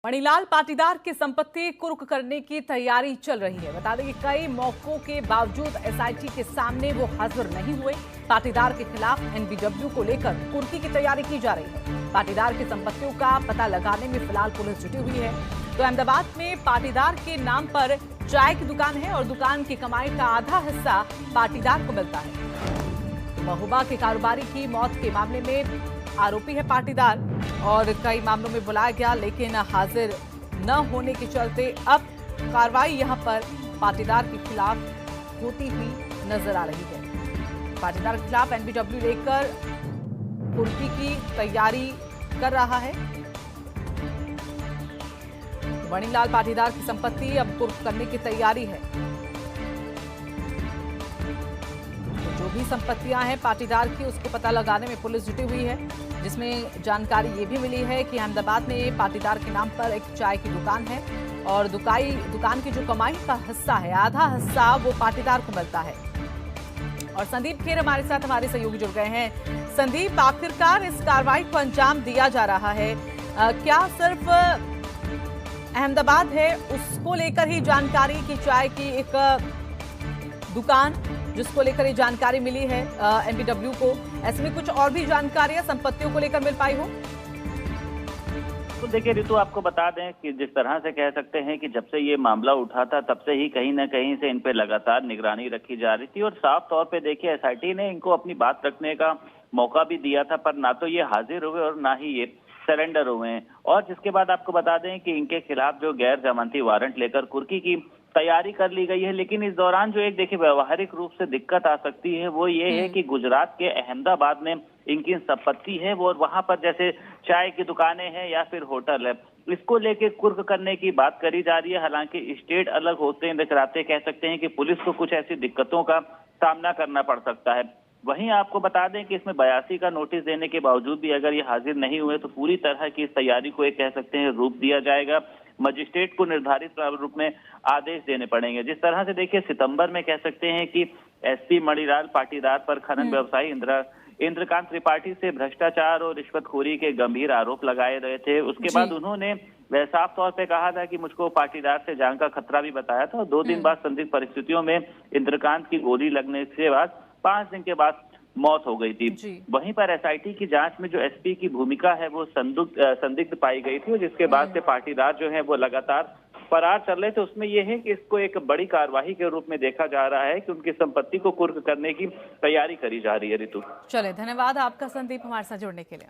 मणिलाल पाटीदार की संपत्ति कुर्क करने की तैयारी चल रही है। बता दें कि कई मौकों के बावजूद एसआईटी के सामने वो हाजिर नहीं हुए। पाटीदार के खिलाफ एनबीडब्ल्यू को लेकर कुर्की की तैयारी की जा रही है। पाटीदार की संपत्तियों का पता लगाने में फिलहाल पुलिस जुटी हुई है। तो अहमदाबाद में पाटीदार के नाम पर चाय की दुकान है और दुकान की कमाई का आधा हिस्सा पाटीदार को मिलता है। महुबा के कारोबारी की मौत के मामले में आरोपी है पाटीदार और कई मामलों में बुलाया गया, लेकिन हाजिर न होने के चलते अब कार्रवाई यहां पर पाटीदार के खिलाफ होती हुई नजर आ रही है। पाटीदार के खिलाफ एनबीडब्ल्यू लेकर कुर्की की तैयारी कर रहा है। मणिलाल पाटीदार की संपत्ति अब कुर्क करने की तैयारी है। जो भी संपत्तियां हैं पाटीदार की, उसको पता लगाने में पुलिस जुटी हुई है, जिसमें जानकारी ये भी मिली है कि अहमदाबाद में पाटीदार के नाम पर एक चाय की दुकान है और दुकान की जो कमाई का हिस्सा है, आधा हिस्सा वो पाटीदार को मिलता है। और संदीप खेर हमारे साथ हमारे सहयोगी जुड़ गए हैं। संदीप, आखिरकार इस कार्रवाई को अंजाम दिया जा रहा है, क्या सिर्फ अहमदाबाद है उसको लेकर ही जानकारी की चाय की एक दुकान जिसको लेकर ये जानकारी मिली है एनबीडब्ल्यू को, ऐसे में कुछ और भी जानकारियां संपत्तियों को लेकर मिल पाई हो? तो देखिए ऋतु, आपको बता दें कि जिस तरह से कह सकते हैं कि जब से ये मामला उठा था तब से ही कहीं ना कहीं से इन पे लगातार निगरानी रखी जा रही थी और साफ तौर पे देखिए एसआईटी ने इनको अपनी बात रखने का मौका भी दिया था, पर ना तो ये हाजिर हुए और ना ही ये सरेंडर हुए हैं। और जिसके बाद आपको बता दें कि इनके खिलाफ जो गैर जमानती वारंट लेकर कुर्की की तैयारी कर ली गई है। लेकिन इस दौरान जो एक देखिए व्यवहारिक रूप से दिक्कत आ सकती है वो ये है कि गुजरात के अहमदाबाद में इनकी संपत्ति है, वो वहां पर जैसे चाय की दुकानें हैं या फिर होटल है, इसको लेके कुर्क करने की बात करी जा रही है। हालांकि स्टेट अलग होते नजराते कह सकते हैं कि पुलिस को कुछ ऐसी दिक्कतों का सामना करना पड़ सकता है। वहीं आपको बता दें कि इसमें 82 का नोटिस देने के बावजूद भी अगर ये हाजिर नहीं हुए तो पूरी तरह की इस तैयारी को एक कह सकते हैं रूप दिया जाएगा। मजिस्ट्रेट को निर्धारित रूप में आदेश देने पड़ेंगे। जिस तरह से देखिए सितंबर में कह सकते हैं कि एसपी मणिलाल पाटीदार पर खनन व्यवसायी इंद्रकांत त्रिपाठी से भ्रष्टाचार और रिश्वतखोरी के गंभीर आरोप लगाए रहे थे। उसके बाद उन्होंने साफ तौर पे कहा था कि मुझको पाटीदार से जान का खतरा भी बताया था और 2 दिन बाद संदिग्ध परिस्थितियों में इंद्रकांत की गोली लगने के बाद 5 दिन के बाद मौत हो गई थी। वहीं पर एसआईटी की जांच में जो एसपी की भूमिका है वो संदिग्ध पाई गई थी और जिसके बाद से पाटीदार जो है वो लगातार फरार चल रहे थे। उसमें यह है कि इसको एक बड़ी कार्यवाही के रूप में देखा जा रहा है कि उनकी संपत्ति को कुर्क करने की तैयारी करी जा रही है। ऋतु, चले, धन्यवाद आपका संदीप हमारे साथ जुड़ने के लिए।